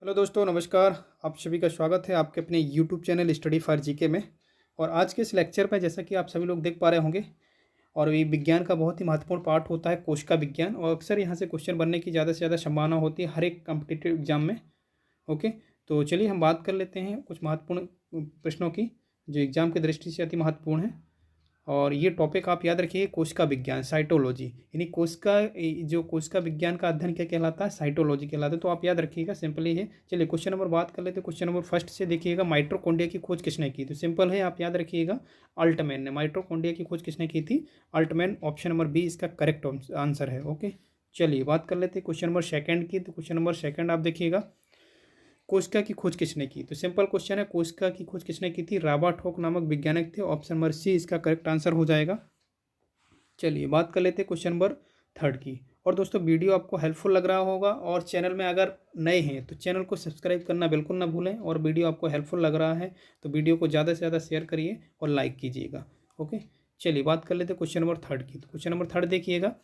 Hello दोस्तों, नमस्कार। आप सभी का स्वागत है आपके अपने YouTube channel study for GK में। और आज के इस लेक्चर में जैसा कि आप सभी लोग देख पा रहे होंगे, और ये विज्ञान का बहुत ही महत्वपूर्ण पार्ट होता है कोशिका विज्ञान, और अक्सर यहाँ से क्वेश्चन बनने की ज़्यादा से ज़्यादा संभावना होती है हर एक कॉम्पिटिटिव एग्जाम में। ओके, तो चलिए हम बात कर लेते हैं कुछ महत्वपूर्ण प्रश्नों की जो एग्जाम की दृष्टि से अति महत्वपूर्ण है। और ये टॉपिक आप याद रखिए, कोशिका विज्ञान, साइटोलॉजी, यानी जो कोशिका विज्ञान का अध्ययन क्या कहलाता है, साइटोलॉजी कहलाता है। तो आप याद रखिएगा, सिंपली है। चलिए क्वेश्चन नंबर बात कर लेते हैं। क्वेश्चन नंबर फर्स्ट से देखिएगा, माइटोकॉन्ड्रिया की खोज किसने की? तो सिंपल है, आप याद रखिएगा, अल्टमैन ने। माइटोकॉन्ड्रिया की खोज किसने की थी? अल्टमैन। ऑप्शन नंबर बी इसका करेक्ट आंसर है। ओके, चलिए बात कर लेते हैं क्वेश्चन नंबर सेकंड की। तो क्वेश्चन नंबर सेकंड आप देखिएगा, कोशिका की खोज किसने की? तो सिंपल क्वेश्चन है, कोशिका की खोज किसने की थी? राबर्ट नामक वैज्ञानिक थे। ऑप्शन नंबर सी इसका करेक्ट आंसर हो जाएगा। चलिए बात कर लेते हैं क्वेश्चन नंबर थर्ड की। और दोस्तों, वीडियो आपको हेल्पफुल लग रहा होगा, और चैनल में अगर नए हैं तो चैनल को सब्सक्राइब करना बिल्कुल ना भूलें। और वीडियो आपको हेल्पफुल लग रहा है तो वीडियो को ज़्यादा से ज़्यादा शेयर करिए और लाइक कीजिएगा। ओके, चलिए बात कर लेते हैं क्वेश्चन नंबर थर्ड की। तो क्वेश्चन नंबर थर्ड देखिएगा,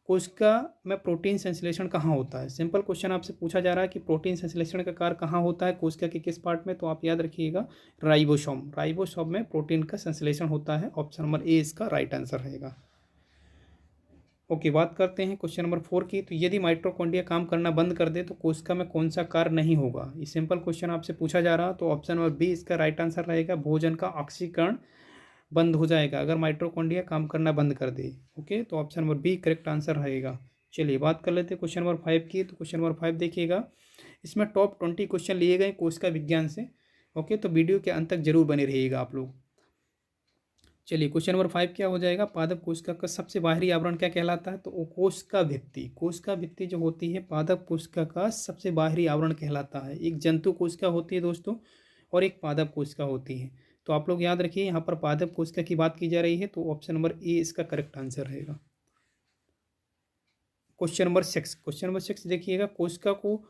कोशिका में प्रोटीन संश्लेषण कहाँ होता है? सिंपल क्वेश्चन आपसे पूछा जा रहा है कि प्रोटीन संश्लेषण का कार्य कहाँ होता है, कोशिका के किस पार्ट में? तो आप याद रखिएगा, राइबोसोम। राइबोसोम में प्रोटीन का संश्लेषण होता है। ऑप्शन नंबर ए इसका राइट आंसर रहेगा। ओके, बात करते हैं क्वेश्चन नंबर फोर की। तो यदि माइटोकॉन्ड्रिया काम करना बंद कर दे तो कोशिका में कौन सा कार्य नहीं होगा? ये सिंपल क्वेश्चन आपसे पूछा जा रहा, तो ऑप्शन नंबर बी इसका राइट आंसर रहेगा। भोजन का ऑक्सीकरण बंद हो जाएगा अगर माइटोकॉन्ड्रिया काम करना बंद कर दे। ओके, तो option number B correct answer रहेगा। चलिए बात कर लेते हैं क्वेश्चन नंबर फाइव की। तो क्वेश्चन नंबर फाइव देखिएगा, इसमें टॉप 20 क्वेश्चन लिए गए कोशिका विज्ञान से। ओके, तो वीडियो के अंत तक जरूर बने रहिएगा आप लोग। चलिए क्वेश्चन नंबर फाइव क्या हो जाएगा, पादप कोशिका का सबसे बाहरी आवरण क्या कहलाता है? तो कोशिका भित्ति। कोशिका भित्ति जो होती है पादप कोशिका का सबसे बाहरी आवरण कहलाता है। एक जंतु कोशिका होती है दोस्तों, और एक पादप कोशिका होती है। तो आप लोग याद रखिए, यहाँ पर पादप कोशिका की बात की जा रही है, तो ऑप्शन नंबर ए इसका करेक्ट आंसर रहेगा। Question number six. Question number six देखिएगा, कोशिका को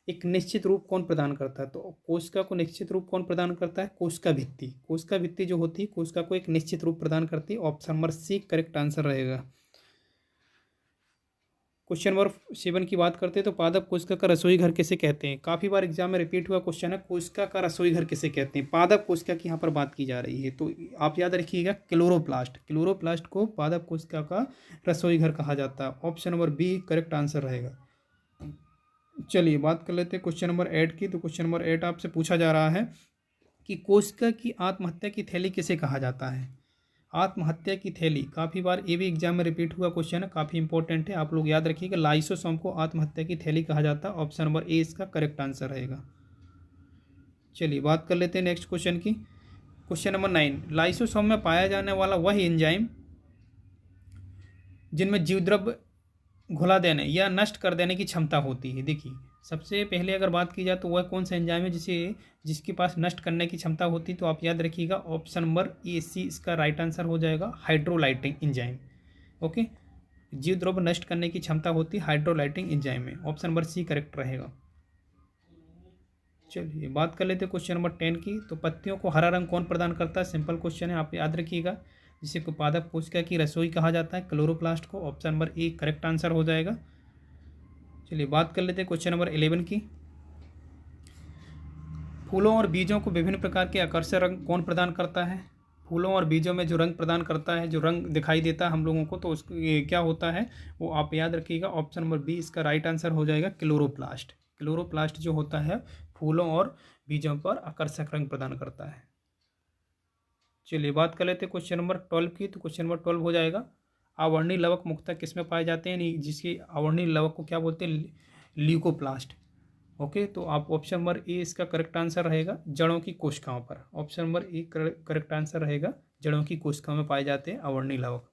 एक निश्चित रूप कौन प्रदान करता है? तो कोशिका को निश्चित रूप कौन प्रदान करता है? कोशिका भित्ति। कोशिका भित्ति जो होती है कोशिका को एक निश्चित रूप प्रदान करती है। Option number C correct answer रहेगा। क्वेश्चन नंबर सेवन की बात करते हैं, तो पादप कोशिका का रसोई घर किसे कहते हैं? काफी बार एग्जाम में रिपीट हुआ क्वेश्चन है, कोशिका का रसोई घर किसे कहते हैं? पादप कोशिका की यहाँ पर बात की जा रही है, तो आप याद रखिएगा, क्लोरोप्लास्ट। क्लोरोप्लास्ट को पादप कोशिका का रसोई घर कहा जाता है। Option number B correct answer रहेगा। चलिए बात कर लेते हैं क्वेश्चन नंबर एट की। तो क्वेश्चन नंबर एट आपसे पूछा जा रहा है कि कोशिका की आत्महत्या की थैली किसे कहा जाता है? आत्महत्या की थैली, काफ़ी बार ये भी एग्जाम में रिपीट हुआ क्वेश्चन है, काफ़ी इंपॉर्टेंट है, आप लोग याद रखिएगा। लाइसोसोम को आत्महत्या की थैली कहा जाता है। ऑप्शन नंबर ए इसका करेक्ट आंसर रहेगा। चलिए बात कर लेते हैं नेक्स्ट क्वेश्चन की। क्वेश्चन नंबर नाइन, लाइसोसोम में पाया जाने वाला वह एंजाइम जिनमें जीवद्रव्य घुला देने या नष्ट कर देने की क्षमता होती है। देखिए, सबसे पहले अगर बात की जाए तो वह कौन सा एंजाइम है जिसके पास नष्ट करने की क्षमता होती है? तो आप याद रखिएगा, ऑप्शन नंबर ए सी इसका राइट आंसर हो जाएगा, हाइड्रोलाइटिंग एंजाइम। ओके, जीव द्रव्य नष्ट करने की क्षमता होती है हाइड्रोलाइटिंग एंजाइम में। ऑप्शन नंबर सी करेक्ट रहेगा। चलिए बात कर लेते हैं क्वेश्चन नंबर 10 की। तो पत्तियों को हरा रंग कौन प्रदान करता है? सिंपल क्वेश्चन है, आप याद रखिएगा, जिसे को पादप कोशिका की रसोई कहा जाता है, क्लोरोप्लास्ट को। Option number A correct answer हो जाएगा। चलिए बात कर लेते हैं क्वेश्चन नंबर 11 की। फूलों और बीजों को विभिन्न प्रकार के आकर्षक रंग कौन प्रदान करता है? फूलों और बीजों में जो रंग प्रदान करता है, जो रंग दिखाई देता है हम लोगों को, तो उसको ये क्या होता है, वो आप याद रखिएगा। ऑप्शन नंबर बी इसका राइट आंसर हो जाएगा, क्लोरोप्लास्ट। क्लोरोप्लास्ट जो होता है फूलों और बीजों पर आकर्षक रंग प्रदान करता है। चलिए बात कर लेते हैं क्वेश्चन नंबर 12 की। तो क्वेश्चन नंबर 12 हो जाएगा, आवर्णी लवक मुख्यतः किस में पाए जाते हैं? जिसकी आवर्णी लवक को क्या बोलते हैं? ल्यूकोप्लास्ट। ओके, तो आप ऑप्शन नंबर ए इसका करेक्ट आंसर रहेगा, जड़ों की कोशिकाओं पर। Option number A correct answer रहेगा, जड़ों की कोशिकाओं में पाए जाते हैं आवर्णी लवक।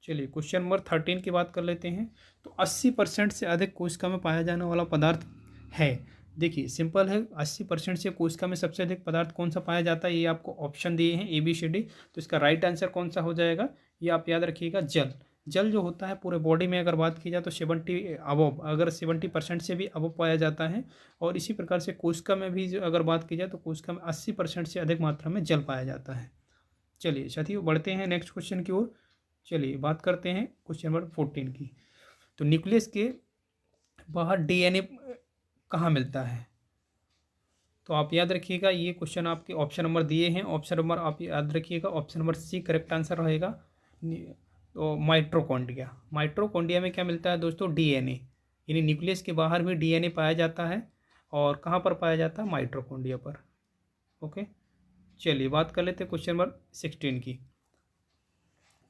चलिए क्वेश्चन नंबर 13 की बात कर लेते हैं। तो 80% से अधिक कोशिका में पाया जाने वाला पदार्थ है। देखिए सिंपल है, 80% से कोशिका में सबसे अधिक पदार्थ कौन सा पाया जाता है? ये आपको ऑप्शन दिए हैं ए बी सी डी। तो इसका राइट आंसर कौन सा हो जाएगा? ये आप याद रखिएगा, जल। जल जो होता है पूरे बॉडी में अगर बात की जाए तो 70% से भी अबव पाया जाता है। और इसी प्रकार से कोशिका में भी अगर बात की जाए तो कोशिका में 80% से अधिक मात्रा में जल पाया जाता है। चलिए साथियों, बढ़ते हैं नेक्स्ट क्वेश्चन की ओर। चलिए बात करते हैं क्वेश्चन नंबर 14 की। तो न्यूक्लियस के बाहर डीएनए कहाँ मिलता है? तो आप याद रखिएगा, ये क्वेश्चन आपके ऑप्शन नंबर दिए हैं, ऑप्शन नंबर आप याद रखिएगा, option number C correct answer रहेगा। तो माइट्रोकॉन्ड्रिया, माइट्रोकॉन्ड्रिया में क्या मिलता है दोस्तों? डीएनए, यानी न्यूक्लियस के बाहर भी डीएनए पाया जाता है। और कहाँ पर पाया जाता है? माइट्रोकॉन्ड्रिया पर। ओके, चलिए बात कर लेते हैं क्वेश्चन नंबर 16 की।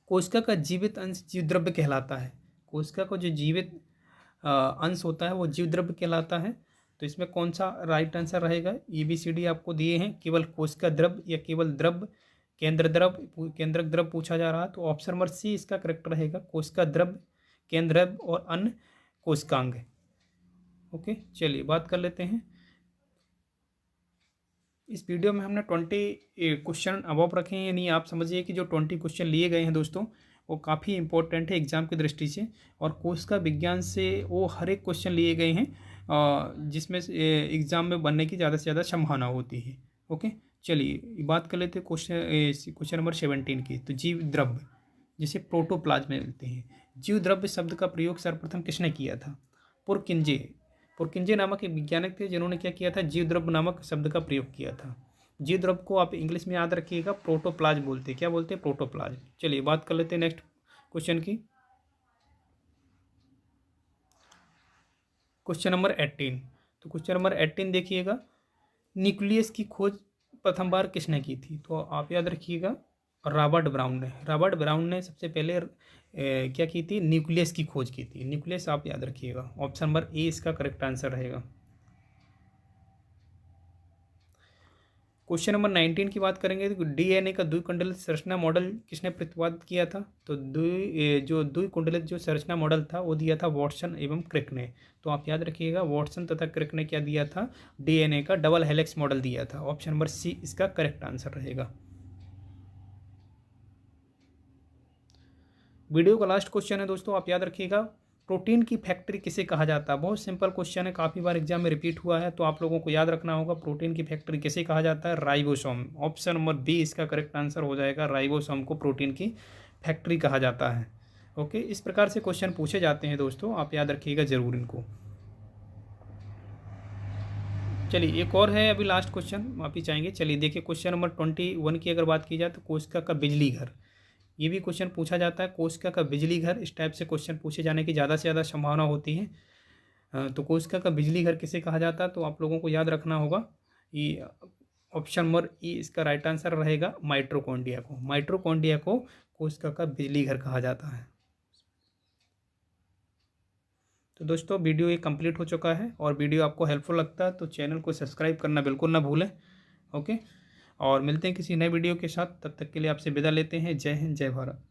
कोशिका का जीवित अंश जीव द्रव्य कहलाता है। कोशिका का जो जीवित अंश होता है वो जीव द्रव्य कहलाता है। तो इसमें कौन सा राइट आंसर रहेगा? ABCD आपको दिए हैं, केवल कोशिका द्रव्य या केवल द्रव्य, केंद्र द्रव्य, केंद्रक द्रव्य पूछा जा रहा है। तो ऑप्शन नंबर सी इसका करेक्ट रहेगा, कोशिका द्रव्य, केंद्र द्रव्य और अन्य कोशिकांग। ओके, चलिए बात कर लेते हैं। इस वीडियो में हमने 20 क्वेश्चन अबव रखे हैं, यानी आप समझिए कि जो 20 क्वेश्चन लिए गए हैं दोस्तों वो काफ़ी इंपॉर्टेंट है एग्जाम की दृष्टि से। और कोशिका विज्ञान से वो हर एक क्वेश्चन लिए गए हैं जिसमें एग्ज़ाम में बनने की ज़्यादा से ज़्यादा संभावना होती है। ओके, चलिए बात कर लेते हैं क्वेश्चन नंबर 17 की। तो जीव द्रव्य जिसे प्रोटोप्लाज्म मिलते हैं, जीव द्रव्य शब्द का प्रयोग सर्वप्रथम किसने किया था? पुरकिंजे, पुरकिंजे नामक एक वैज्ञानिक थे जिन्होंने क्या किया था? जीव द्रव्य नामक शब्द का प्रयोग किया था। जीव द्रव्य को आप इंग्लिश में याद रखिएगा, प्रोटोप्लाज्म बोलते हैं। क्या बोलते हैं? प्रोटोप्लाज्म। चलिए बात कर लेते हैं नेक्स्ट क्वेश्चन की। Question number 18। तो क्वेश्चन नंबर 18 देखिएगा, न्यूक्लियस की खोज प्रथम बार किसने की थी? तो आप याद रखिएगा, रॉबर्ट ब्राउन ने। रॉबर्ट ब्राउन ने सबसे पहले क्या की थी? न्यूक्लियस की खोज की थी। न्यूक्लियस आप याद रखिएगा, ऑप्शन नंबर ए इसका करेक्ट आंसर रहेगा। क्वेश्चन नंबर 19 की बात करेंगे तो डीएनए का द्विकुंडलित संरचना मॉडल किसने प्रतिपादित किया था? तो जो द्विकुंडलित जो संरचना मॉडल था वो दिया था वॉटसन एवं क्रिक ने। तो आप याद रखिएगा, वॉटसन तथा क्रिक ने क्या दिया था? डीएनए का डबल हेलिक्स मॉडल दिया था। ऑप्शन नंबर सी इसका करेक्ट आंसर रहेगा। वीडियो का लास्ट क्वेश्चन है दोस्तों, आप याद रखिएगा, प्रोटीन की फैक्ट्री किसे कहा जाता है? बहुत सिंपल क्वेश्चन है, काफ़ी बार एग्जाम में रिपीट हुआ है, तो आप लोगों को याद रखना होगा, प्रोटीन की फैक्ट्री किसे कहा जाता है? राइबोसोम। ऑप्शन नंबर बी इसका करेक्ट आंसर हो जाएगा, राइबोसोम को प्रोटीन की फैक्ट्री कहा जाता है। ओके, इस प्रकार से क्वेश्चन पूछे जाते हैं दोस्तों, आप याद रखिएगा जरूर इनको। चलिए एक और है, अभी लास्ट क्वेश्चन वापिस चाहेंगे। चलिए देखिए, क्वेश्चन नंबर 21 की अगर बात की जाए तो कोशिका का बिजली घर, ये भी क्वेश्चन पूछा जाता है। कोशिका का बिजली घर, इस टाइप से क्वेश्चन पूछे जाने की ज़्यादा से ज़्यादा संभावना होती है। तो कोशिका का बिजली घर किसे कहा जाता है? तो आप लोगों को याद रखना होगा, ये ऑप्शन नंबर ई इसका राइट आंसर रहेगा, माइट्रोकॉन्ड्रिया को। माइट्रोकॉन्ड्रिया को कोशिका का बिजली घर कहा जाता है। तो दोस्तों वीडियो ये कंप्लीट हो चुका है, और वीडियो आपको हेल्पफुल लगता है तो चैनल को सब्सक्राइब करना बिल्कुल ना भूलें। ओके, और मिलते हैं किसी नए वीडियो के साथ, तब तक के लिए आपसे विदा लेते हैं। जय हिंद, जय भारत।